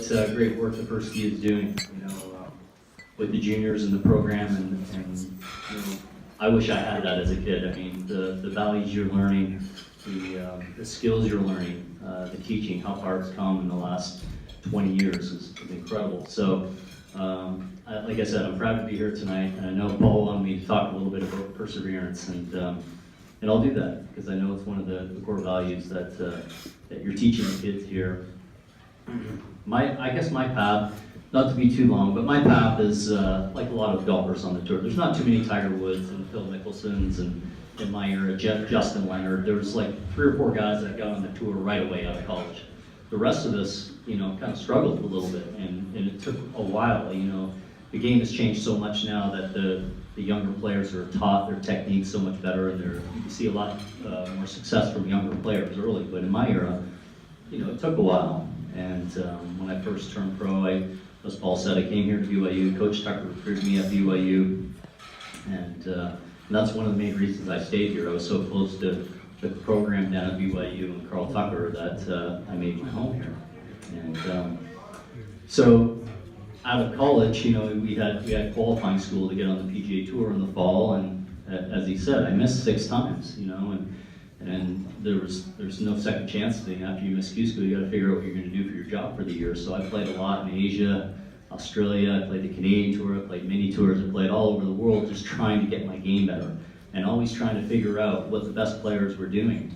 great work the First Tee is doing, with the juniors in the program, and I wish I had that as a kid. I mean, the values you're learning, the skills you're learning, the teaching, how far it's come in the last 20 years is incredible. So, like I said, I'm proud to be here tonight, and I know Paul wanted me to talk a little bit about perseverance, and I'll do that because I know it's one of the core values that you're teaching the kids here. I guess my path, not to be too long, but my path is like a lot of golfers on the tour. There's not too many Tiger Woods and Phil Mickelsons and in my era, Justin Leonard. There was like 3 or 4 guys that got on the tour right away out of college. The rest of us, kind of struggled a little bit, and it took a while. The game has changed so much now that the younger players are taught their techniques so much better, and you see a lot more success from younger players early. But in my era, it took a while. And when I first turned pro, as Paul said, I came here to BYU. Coach Tucker recruited me at BYU, and that's one of the main reasons I stayed here. I was so close to the program down at BYU and Carl Tucker that I made my home here. And so out of college, we had qualifying school to get on the PGA Tour in the fall, and as he said, I missed 6 times, and there's no second chance thing. After you miss Q school, you got to figure out what you're going to do for your job for the year. So I played a lot in Asia, Australia. I played the Canadian Tour. I played mini tours. I played all over the world, just trying to get my game better, and always trying to figure out what the best players were doing,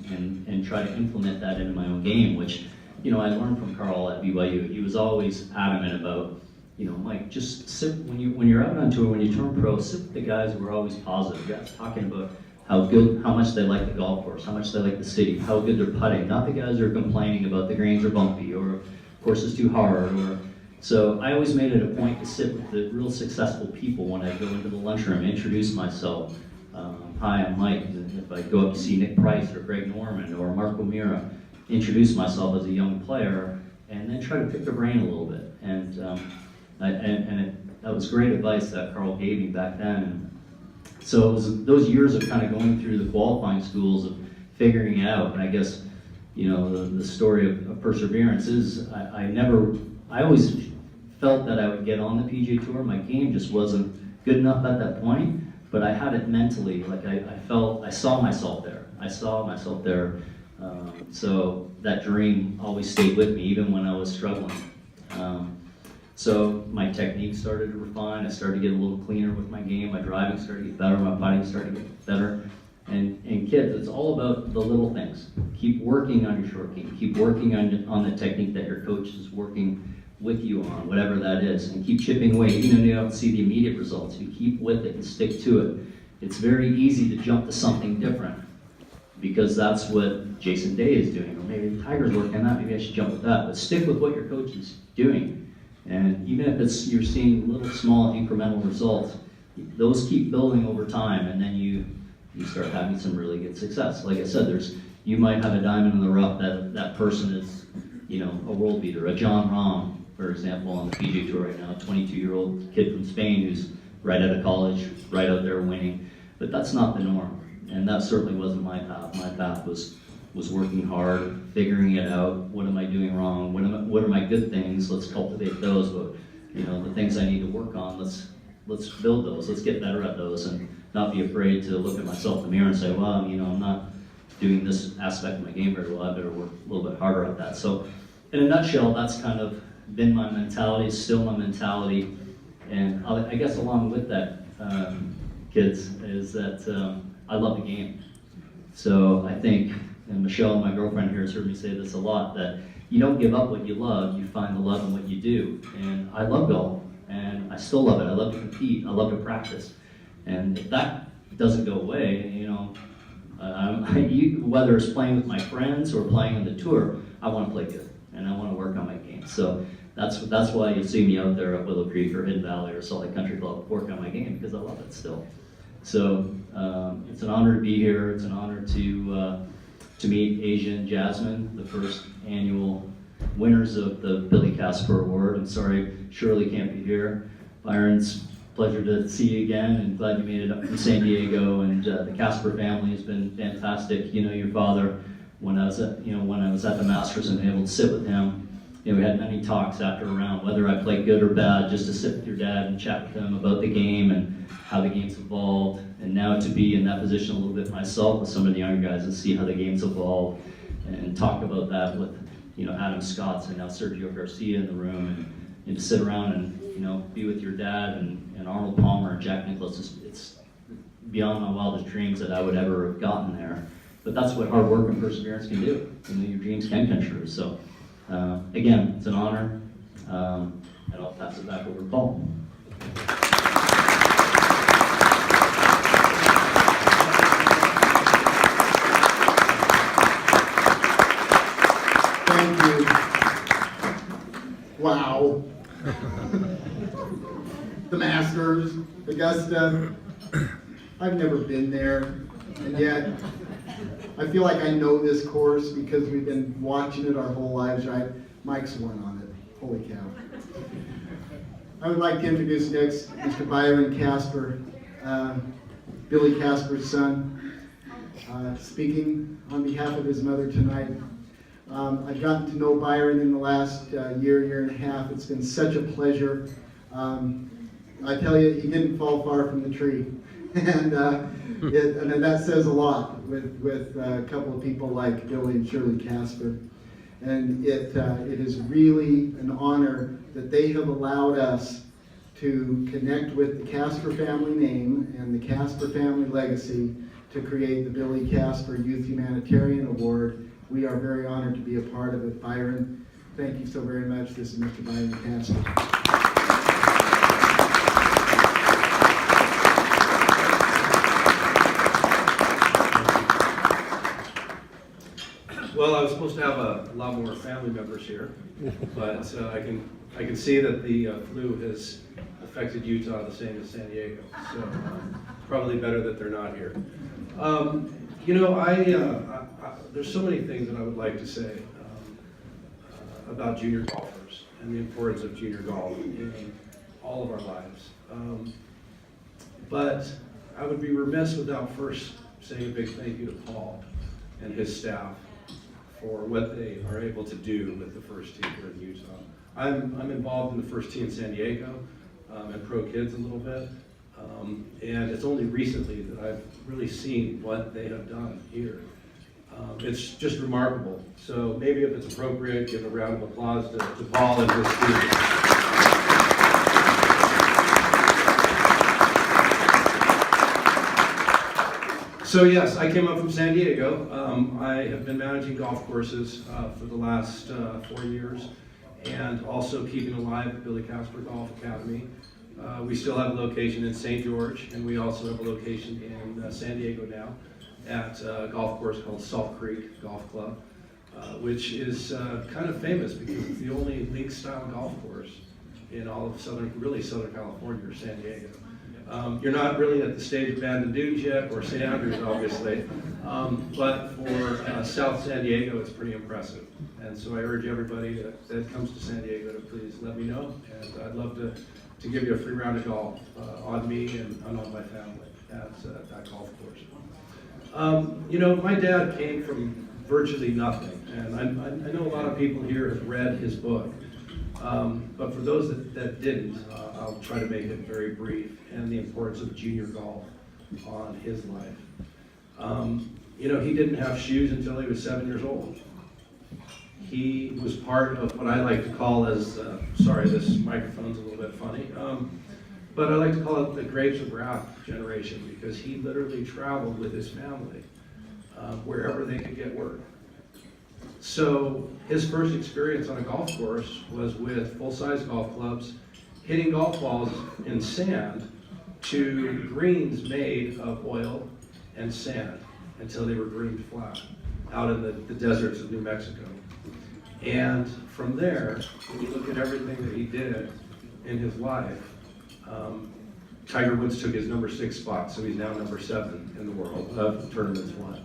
and try to implement that into my own game. Which, I learned from Carl at BYU. He was always adamant about, Mike, just sit when you're out on tour, when you turn pro, sit with the guys who are always positive, guys talking about how much they like the golf course, how much they like the city, how good they're putting, not the guys who are complaining about the greens are bumpy or course is too hard. So I always made it a point to sit with the real successful people when I go into the lunchroom, introduce myself. Hi, I'm Mike. If I go up to see Nick Price or Greg Norman or Marco Mira, introduce myself as a young player, and then try to pick their brain a little bit. And that was great advice that Carl gave me back then. So it was those years of kind of going through the qualifying schools of figuring it out. And I guess, the story of perseverance is I always felt that I would get on the PGA Tour. My game just wasn't good enough at that point, but I had it mentally. Like I saw myself there. So that dream always stayed with me, even when I was struggling. So my technique started to refine. I started to get a little cleaner with my game. My driving started to get better. My putting started to get better. And kids, it's all about the little things. Keep working on your short game. Keep working on the technique that your coach is working with you on, whatever that is. And keep chipping away. Even if you don't see the immediate results, you keep with it and stick to it. It's very easy to jump to something different, because that's what Jason Day is doing. Or maybe Tiger's working on that. Maybe I should jump with that. But stick with what your coach is doing. And even if you're seeing little small incremental results, those keep building over time, and then you start having some really good success. Like I said, you might have a diamond in the rough that person is, a world beater. A John Rahm, for example, on the PGA Tour right now, a 22-year-old kid from Spain who's right out of college, right out there winning. But that's not the norm, and that certainly wasn't my path. My path was working hard, figuring it out. What am I doing wrong? What are my good things? Let's cultivate those. But the things I need to work on, let's build those. Let's get better at those, and not be afraid to look at myself in the mirror and say, well, I'm not doing this aspect of my game very well. I better work a little bit harder at that. So, in a nutshell, that's kind of been my mentality. Still my mentality, and I guess along with that, kids, is that I love the game. So I think. And Michelle, my girlfriend here, has heard me say this a lot, that you don't give up what you love, you find the love in what you do. And I love golf, and I still love it. I love to compete, I love to practice. And if that doesn't go away, whether it's playing with my friends or playing on the tour, I want to play good, and I want to work on my game. So that's why you see me out there at Willow Creek or Hidden Valley or Salt Lake Country Club working on my game, because I love it still. So it's an honor to be here. It's an honor to meet Asia and Jasmine, the first annual winners of the Billy Casper Award. I'm sorry Shirley can't be here. Byron's pleasure to see you again, and glad you made it up from San Diego. And the Casper family has been fantastic. Your father, when I was at the Masters and able to sit with him, we had many talks after a round, whether I played good or bad, just to sit with your dad and chat with him about the game and how the game's evolved. And now to be in that position a little bit myself with some of the younger guys and see how the game's evolved and talk about that with, Adam Scotts and now Sergio Garcia in the room and to sit around and, be with your dad and Arnold Palmer and Jack Nicklaus. It's beyond my wildest dreams that I would ever have gotten there. But that's what hard work and perseverance can do. Your dreams can come true. So, again, it's an honor, and I'll pass it back over to Paul. Thank you. Wow. The Masters, Augusta. I've never been there, and yet I feel like I know this course because we've been watching it our whole lives, right? Mike's won on it. Holy cow. I would like to introduce next Mr. Byron Casper, Billy Casper's son, speaking on behalf of his mother tonight. I've gotten to know Byron in the last year and a half. It's been such a pleasure. I tell you, he didn't fall far from the tree. And that says a lot with a couple of people like Billy and Shirley Casper. And it is really an honor that they have allowed us to connect with the Casper family name and the Casper family legacy to create the Billy Casper Youth Humanitarian Award. We are very honored to be a part of it. Byron, thank you so very much. This is Mr. Byron Casper. Well, I was supposed to have a lot more family members here, but I can see that the flu has affected Utah the same as San Diego, so probably better that they're not here. There's so many things that I would like to say about junior golfers and the importance of junior golf in all of our lives. But I would be remiss without first saying a big thank you to Paul and his staff for what they are able to do with the first team here in Utah. I'm involved in the first team in San Diego and Pro Kids a little bit, and it's only recently that I've really seen what they have done here. It's just remarkable. So maybe if it's appropriate, give a round of applause to Paul and his team. So yes, I came up from San Diego. I have been managing golf courses for the last 4 years and also keeping alive the Billy Casper Golf Academy. We still have a location in St. George, and we also have a location in San Diego now at a golf course called Salt Creek Golf Club, which is kind of famous because it's the only link-style golf course in all of Southern California or San Diego. You're not really at the stage of Bandon Dunes yet, or St. Andrews, obviously, but for South San Diego, it's pretty impressive. And so I urge everybody that comes to San Diego to please let me know, and I'd love to give you a free round of golf on me and on my family at that golf course. My dad came from virtually nothing, and I know a lot of people here have read his book. But for those that didn't, I'll try to make it very brief, and the importance of junior golf on his life. He didn't have shoes until he was 7 years old. He was part of what I like to call as, sorry, this microphone's a little bit funny, but I like to call it the Grapes of Wrath generation, because he literally traveled with his family wherever they could get work. So his first experience on a golf course was with full-size golf clubs, hitting golf balls in sand to greens made of oil and sand until they were greened flat out in the deserts of New Mexico. And from there, when you look at everything that he did in his life, Tiger Woods took his number 6 spot, so he's now number 7 in the world of tournaments won.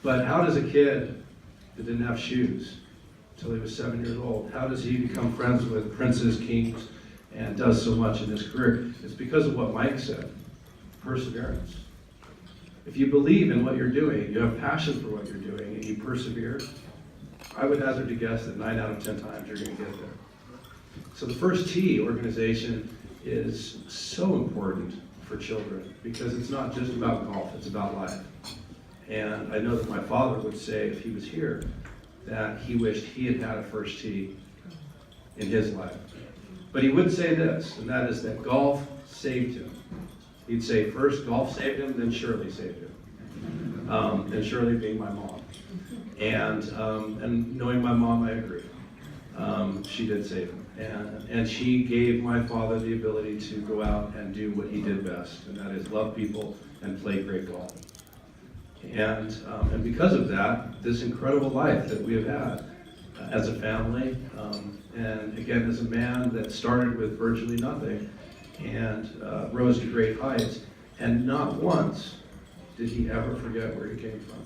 But how does a kid that didn't have shoes until he was 7 years old, how does he become friends with princes, kings, and does so much in his career? It's because of what Mike said, perseverance. If you believe in what you're doing, you have passion for what you're doing, and you persevere, I would hazard to guess that 9 out of 10 times you're going to get there. So the First Tee organization is so important for children because it's not just about golf, it's about life. And I know that my father would say, if he was here, that he wished he had had a First Tee in his life. But he would say this, and that is that golf saved him. He'd say first golf saved him, then Shirley saved him. And Shirley being my mom. And knowing my mom, I agree. She did save him. And she gave my father the ability to go out and do what he did best, and that is love people and play great golf. And because of that, this incredible life that we have had as a family, and again, as a man that started with virtually nothing and rose to great heights, and not once did he ever forget where he came from.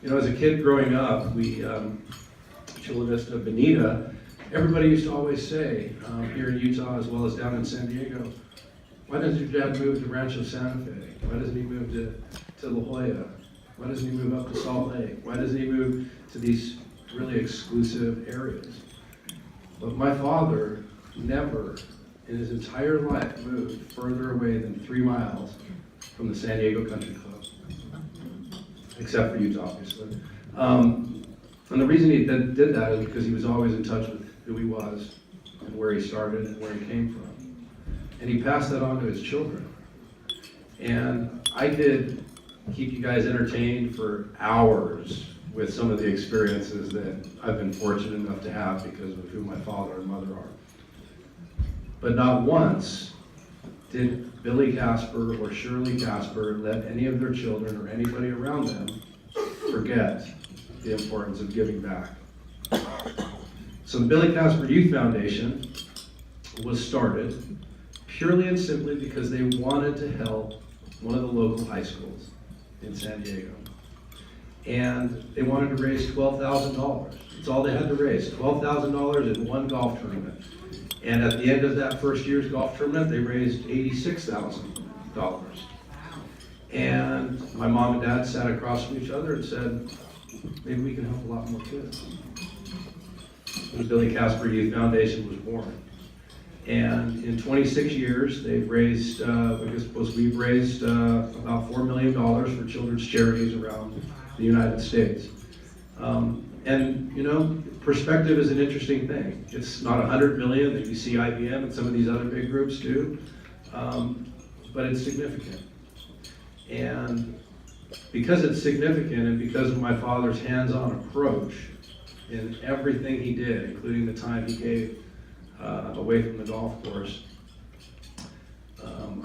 You know, as a kid growing up, Chula Vista, Bonita, everybody used to always say, here in Utah as well as down in San Diego, why doesn't your dad move to Rancho Santa Fe? Why doesn't he move to La Jolla? Why doesn't he move up to Salt Lake? Why doesn't he move to these really exclusive areas? But my father never in his entire life moved further away than 3 miles from the San Diego Country Club, except for Utah, obviously. And the reason he did that is because he was always in touch with who he was and where he started and where he came from. And he passed that on to his children. And I could keep you guys entertained for hours with some of the experiences that I've been fortunate enough to have because of who my father and mother are. But not once did Billy Casper or Shirley Casper let any of their children or anybody around them forget the importance of giving back. So the Billy Casper Youth Foundation was started purely and simply because they wanted to help one of the local high schools in San Diego. And they wanted to raise $12,000. That's all they had to raise, $12,000 in one golf tournament. And at the end of that first year's golf tournament, they raised $86,000. And my mom and dad sat across from each other and said, maybe we can help a lot more kids. The Billy Casper Youth Foundation was born. And in 26 years, they've raised, we've raised about $4 million for children's charities around the United States. And you know, perspective is an interesting thing. It's not 100 million that you see IBM and some of these other big groups do, but it's significant. And because it's significant and because of my father's hands-on approach in everything he did, including the time he gave away from the golf course,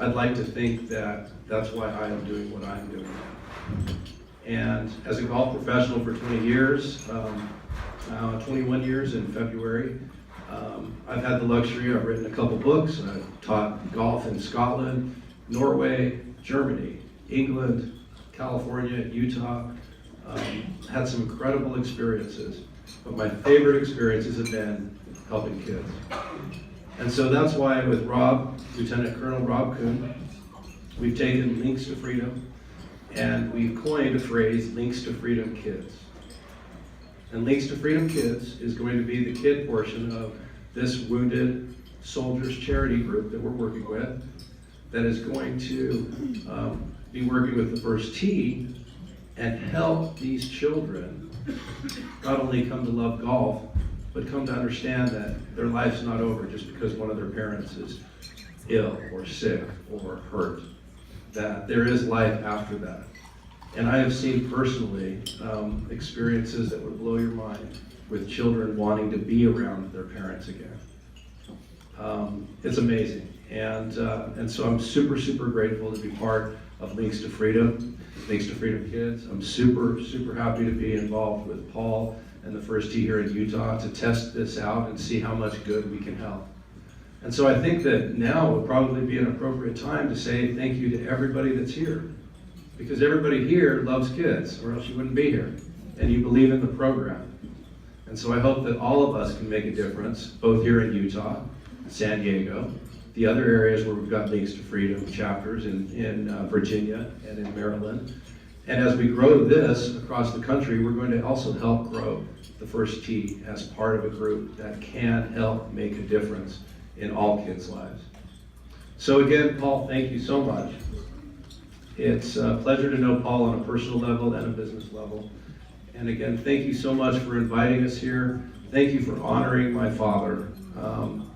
I'd like to think that that's why I am doing what I'm doing now. And as a golf professional for 20 years, 21 years in February, I've had the luxury, I've written a couple books, I've taught golf in Scotland, Norway, Germany, England, California, Utah, had some incredible experiences, but my favorite experiences have been helping kids. And so that's why with Rob, Lieutenant Colonel Rob Kuhn, we've taken Links to Freedom and we've coined a phrase, Links to Freedom Kids. And Links to Freedom Kids is going to be the kid portion of this Wounded Soldiers charity group that we're working with that is going to be working with the First Tee and help these children not only come to love golf, but come to understand that their life's not over just because one of their parents is ill or sick or hurt, that there is life after that. And I have seen personally experiences that would blow your mind with children wanting to be around their parents again. It's amazing. And so I'm super, super grateful to be part of Links to Freedom, Links to Freedom Kids. I'm super, super happy to be involved with Paul and the First Tee here in Utah to test this out and see how much good we can help. And so I think that now would probably be an appropriate time to say thank you to everybody that's here. Because everybody here loves kids, or else you wouldn't be here. And you believe in the program. And so I hope that all of us can make a difference, both here in Utah, San Diego, the other areas where we've got Links to Freedom chapters in Virginia and in Maryland, And as we grow this across the country, we're going to also help grow the First Tee as part of a group that can help make a difference in all kids' lives. So again, Paul, thank you so much. It's a pleasure to know Paul on a personal level and a business level. And again, thank you so much for inviting us here. Thank you for honoring my father.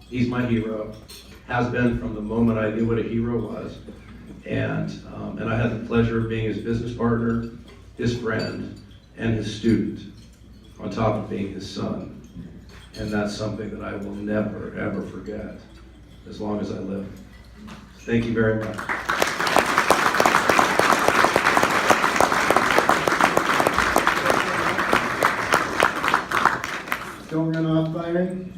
He's my hero, has been from the moment I knew what a hero was. And I had the pleasure of being his business partner, his friend, and his student, on top of being his son. And that's something that I will never, ever forget as long as I live. Thank you very much. Don't run off, Byron.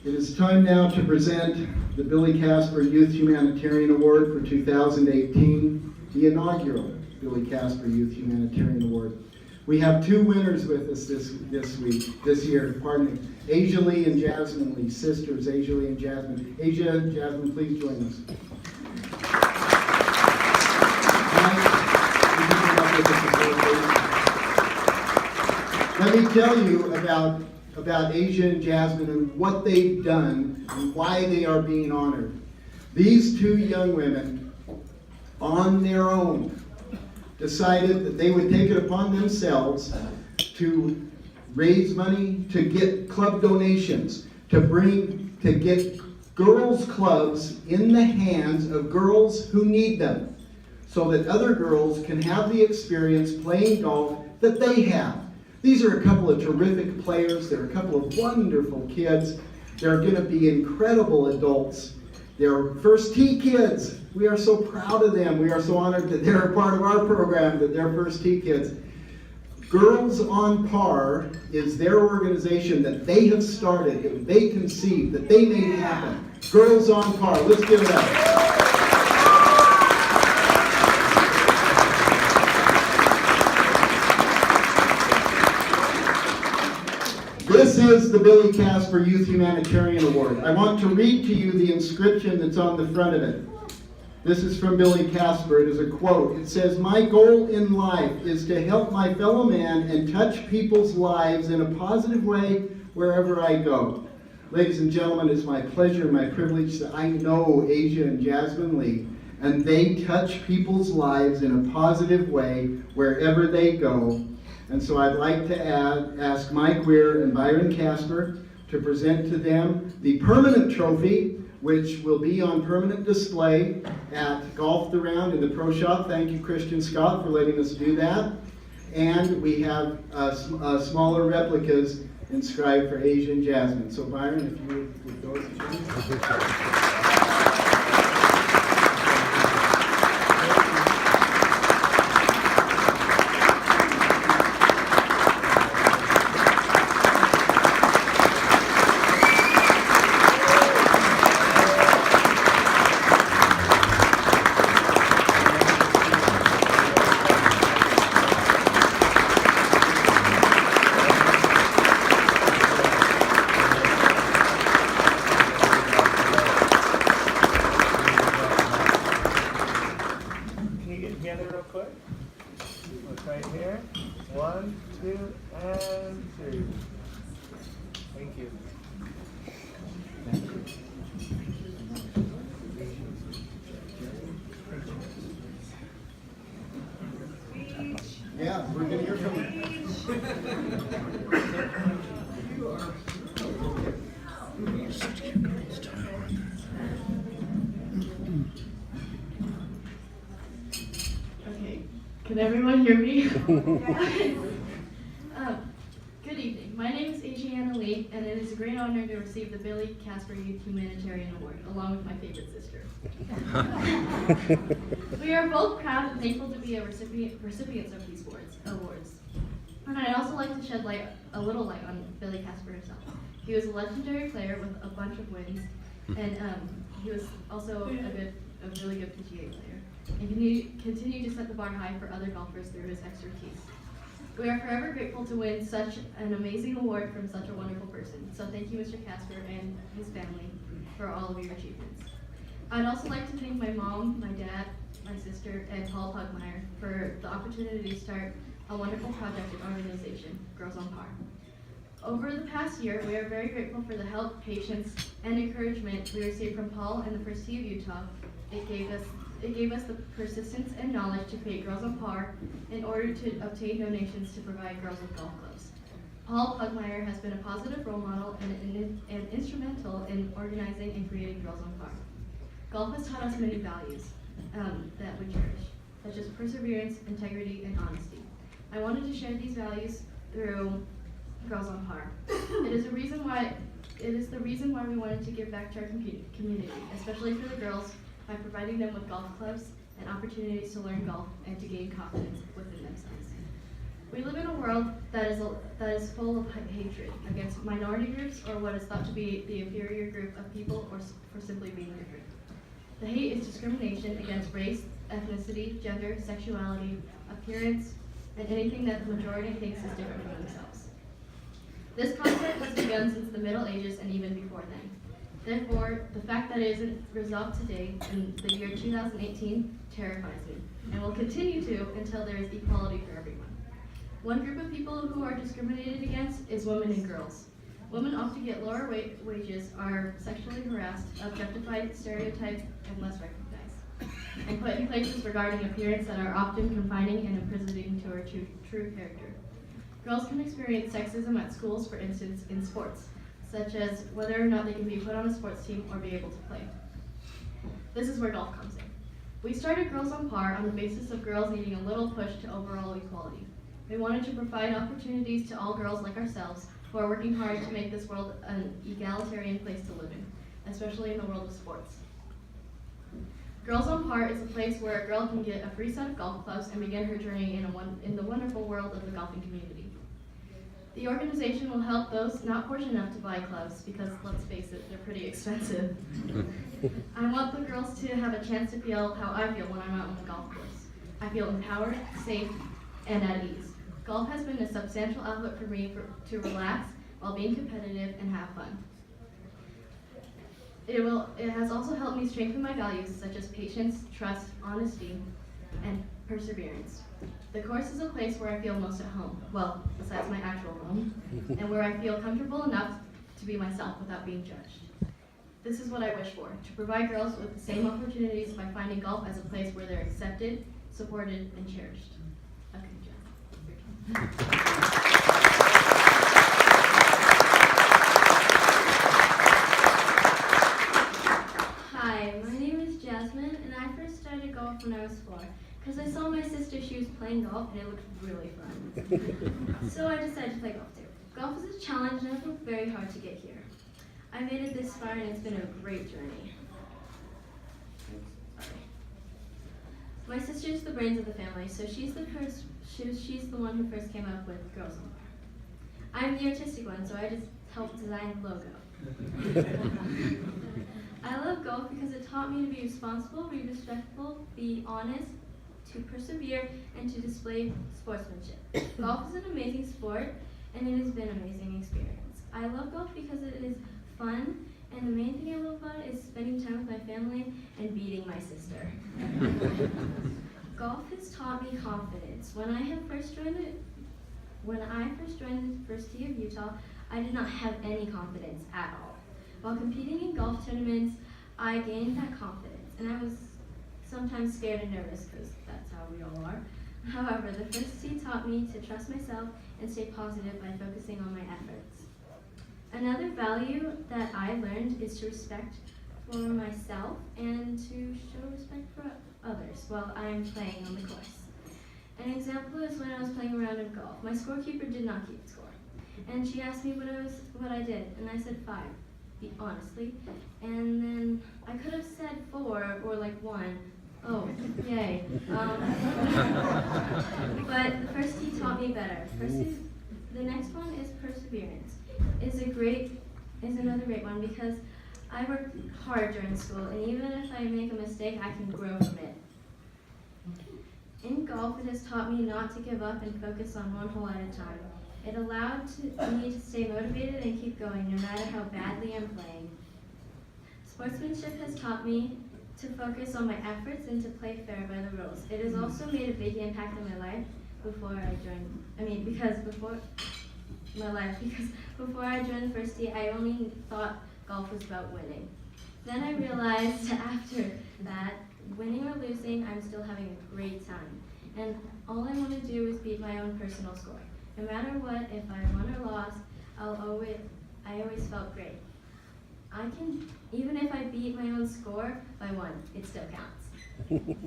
It is time now to present the Billy Casper Youth Humanitarian Award for 2018, the inaugural Billy Casper Youth Humanitarian Award. We have two winners with us this year, Asia Lee and Jasmine Lee, sisters, Asia Lee and Jasmine. Asia and Jasmine, please join us. Let me tell you about Asia and Jasmine and what they've done and why they are being honored. These two young women, on their own, decided that they would take it upon themselves to raise money, to get club donations, to get girls' clubs in the hands of girls who need them, so that other girls can have the experience playing golf that they have. These are a couple of terrific players. They're a couple of wonderful kids. They're going to be incredible adults. They're First Tee kids. We are so proud of them. We are so honored that they're a part of our program, that they're First Tee kids. Girls on Par is their organization that they have started, that they conceived, that they made happen. Girls on Par. Let's give it up. This is the Billy Casper Youth Humanitarian Award. I want to read to you the inscription that's on the front of it. This is from Billy Casper. It is a quote. It says, "My goal in life is to help my fellow man and touch people's lives in a positive way wherever I go." Ladies and gentlemen, it's my pleasure and my privilege that I know Asia and Jasmine Lee, and they touch people's lives in a positive way wherever they go. And so I'd like to ask Mike Weir and Byron Casper to present to them the permanent trophy, which will be on permanent display at Golf the Round in the Pro Shop. Thank you, Christian Scott, for letting us do that. And we have smaller replicas inscribed for Asia and Jasmine. So Byron, if you would go to Yeah, we're going to hear from you. Okay, can everyone hear me? Good evening. My name is Adriana Lee, and it is a great honor to receive the Billy Casper Youth Humanitarian Award, along with my favorite sister. We are both proud and thankful to be recipients of these awards. And I'd also like to shed a little light on Billy Casper himself. He was a legendary player with a bunch of wins, and he was also a really good PGA player, and continued to set the bar high for other golfers through his expertise. We are forever grateful to win such an amazing award from such a wonderful person. So thank you, Mr. Casper and his family, for all of your achievements. I'd also like to thank my mom, my dad, my sister, and Paul Pugmire for the opportunity to start a wonderful project and organization, Girls on Par. Over the past year, we are very grateful for the help, patience, and encouragement we received from Paul and the First Tee of Utah. It gave us the persistence and knowledge to create Girls on Par in order to obtain donations to provide girls with golf clubs. Paul Pugmire has been a positive role model and instrumental in organizing and creating Girls on Par. Golf has taught us many values that we cherish, such as perseverance, integrity, and honesty. I wanted to share these values through Girls on Par. It is the reason why we wanted to give back to our community, especially for the girls, by providing them with golf clubs and opportunities to learn golf and to gain confidence within themselves. We live in a world that is full of hatred against minority groups or what is thought to be the inferior group of people or for simply being different. The hate is discrimination against race, ethnicity, gender, sexuality, appearance, and anything that the majority thinks is different from themselves. This concept has begun since the Middle Ages and even before then. Therefore, the fact that it isn't resolved today in the year 2018 terrifies me, and will continue to until there is equality for everyone. One group of people who are discriminated against is women and girls. Women often get lower wages, are sexually harassed, objectified, stereotyped, and less recognized, and put in places regarding appearance that are often confining and imprisoning to her true character. Girls can experience sexism at schools, for instance, in sports, such as whether or not they can be put on a sports team or be able to play. This is where golf comes in. We started Girls on Par on the basis of girls needing a little push to overall equality. We wanted to provide opportunities to all girls like ourselves who are working hard to make this world an egalitarian place to live in, especially in the world of sports. Girls on Par is a place where a girl can get a free set of golf clubs and begin her journey in the wonderful world of the golfing community. The organization will help those not fortunate enough to buy clubs because, let's face it, they're pretty expensive. I want the girls to have a chance to feel how I feel when I'm out on the golf course. I feel empowered, safe, and at ease. Golf has been a substantial outlet for me to relax while being competitive and have fun. It has also helped me strengthen my values such as patience, trust, honesty, and perseverance. The course is a place where I feel most at home, well, besides my actual home, and where I feel comfortable enough to be myself without being judged. This is what I wish for, to provide girls with the same opportunities by finding golf as a place where they're accepted, supported, and cherished. Okay, Jen. Hi, my name is Jasmine, and I first started golf when I was 4, because I saw my sister, she was playing golf, and it looked really fun. So I decided to play golf too. Golf is a challenge, and I've worked very hard to get here. I made it this far, and it's been a great journey. My sister's the brains of the family, so she's the one who first came up with Girls on Par. I'm the artistic one, so I just helped design the logo. I love golf because it taught me to be responsible, be respectful, be honest, to persevere, and to display sportsmanship. Golf is an amazing sport, and it has been an amazing experience. I love golf because it is fun, and the main thing I love about it is spending time with my family and beating my sister. Golf has taught me confidence. When I first joined the First Tee of Utah, I did not have any confidence at all. While competing in golf tournaments, I gained that confidence, and I was sometimes scared and nervous because that's how we all are. However, the First Tee taught me to trust myself and stay positive by focusing on my efforts. Another value that I learned is to respect for myself and to show respect for others while I am playing on the course. An example is when I was playing a round of golf. My scorekeeper did not keep score, and she asked me what I did, and I said 5. Honestly, and then I could have said 4 or like 1. Oh, yay. But the First Tee taught me better. The next one is perseverance. Is another great one because I worked hard during school, and even if I make a mistake, I can grow from it. In golf, it has taught me not to give up and focus on one hole at a time. It allowed me to stay motivated and keep going no matter how badly I'm playing. Sportsmanship has taught me to focus on my efforts and to play fair by the rules. It has also made a big impact on my life before I joined, because before I joined the first tee, I only thought golf was about winning. Then I realized after that, winning or losing, I'm still having a great time. And all I want to do is beat my own personal score. No matter what, if I won or lost, I always felt great. Even if I beat my own score by 1, it still counts.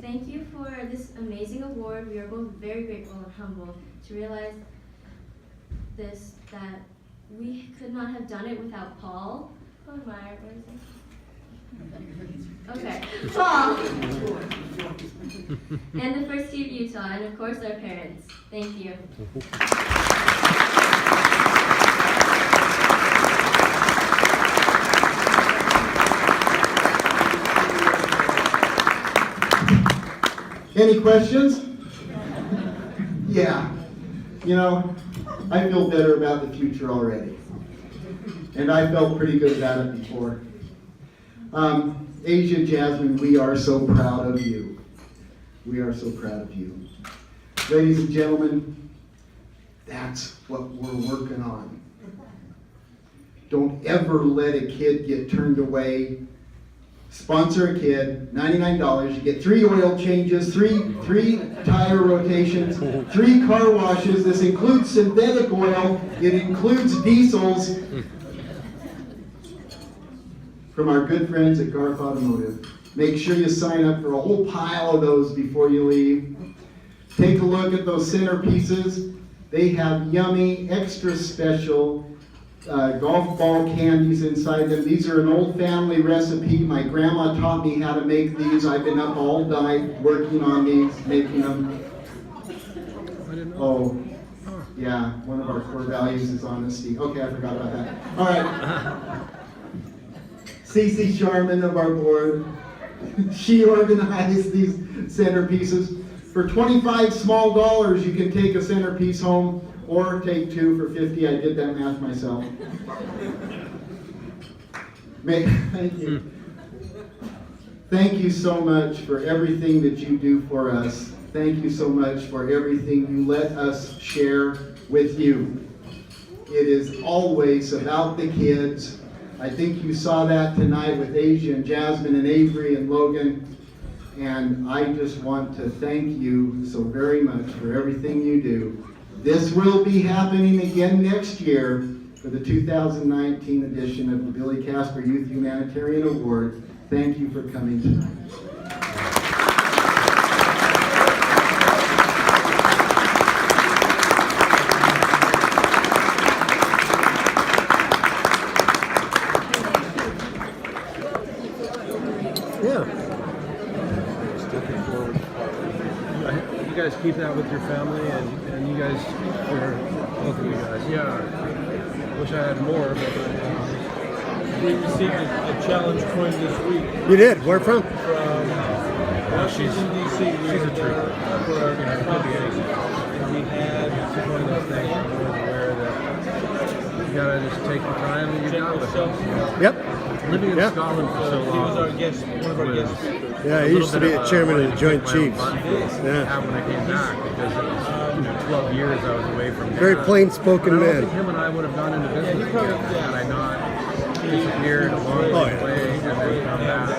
Thank you for this amazing award. We are both very grateful and humbled to realize that we could not have done it without Paul. Pugmire, where is it? Okay, Paul. And the first tee of Utah, and of course our parents. Thank you. Any questions? Yeah. You know, I feel better about the future already. And I felt pretty good about it before. Asia, Jasmine, we are so proud of you. We are so proud of you. Ladies and gentlemen, that's what we're working on. Don't ever let a kid get turned away. Sponsor a kid, $99. You get 3 oil changes, three tire rotations, 3 car washes. This includes synthetic oil. It includes diesels. From our good friends at Garth Automotive. Make sure you sign up for a whole pile of those before you leave. Take a look at those centerpieces. They have yummy, extra special golf ball candies inside them. These are an old family recipe. My grandma taught me how to make these. I've been up all night working on these, making them. Oh, yeah, one of our core values is honesty. Okay, I forgot about that. All right. Cece Sharman of our board, she organized these centerpieces. For 25 small dollars, you can take a centerpiece home, or take 2 for 50. I did that math myself. Thank you. Thank you so much for everything that you do for us. Thank you so much for everything you let us share with you. It is always about the kids. I think you saw that tonight with Asia and Jasmine and Avery and Logan. And I just want to thank you so very much for everything you do. This will be happening again next year for the 2019 edition of the Billy Casper Youth Humanitarian Award. Thank you for coming tonight. You guys keep that with your family, and you guys, both of you guys. Yeah, wish I had more, but we received a challenge coin this week. You did? Where from? From Washington, D.C. She's a trooper. For our company. We had one of those things. I was aware that you gotta just take the time that you got with them. Yep. Living in Scotland for so long. He was our guest, one of our guest speakers. Yeah, he used to be the chairman of the Joint Chiefs. Yeah. When I came back, because it was 12 years I was away from Ghana. Very plain-spoken man. I man. think him and I would have gone into business together had I not disappeared a long way and then come back.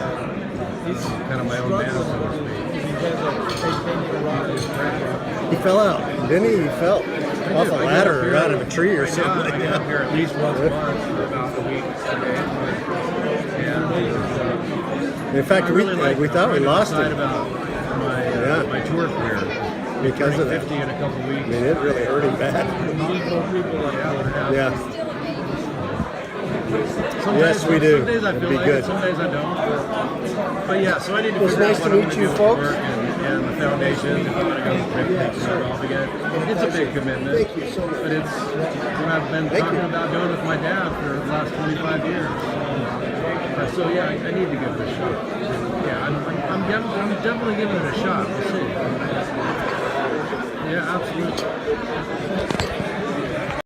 He's kind of my own man, so to speak. He fell out, didn't he? He fell off a ladder or out of a tree or something like I get up here at least once a month for about a week today. In fact, we thought we lost it. About my tour career. Because of that. 50 in a couple weeks. I mean, it really hurt him bad. Yeah. Yes, we do. Some days I It'd feel be like good. it, some days I don't. But yeah, so I need to It was figure nice out to what I'm meet gonna you, do with folks. work and the foundation. If I'm going to go start off again. It's a big commitment. Thank you so much. But it's what I've been talking about doing with my dad for the last 25 years. So yeah, I need to give it a shot. Yeah, I'm definitely giving it a shot. We'll see. Yeah, absolutely.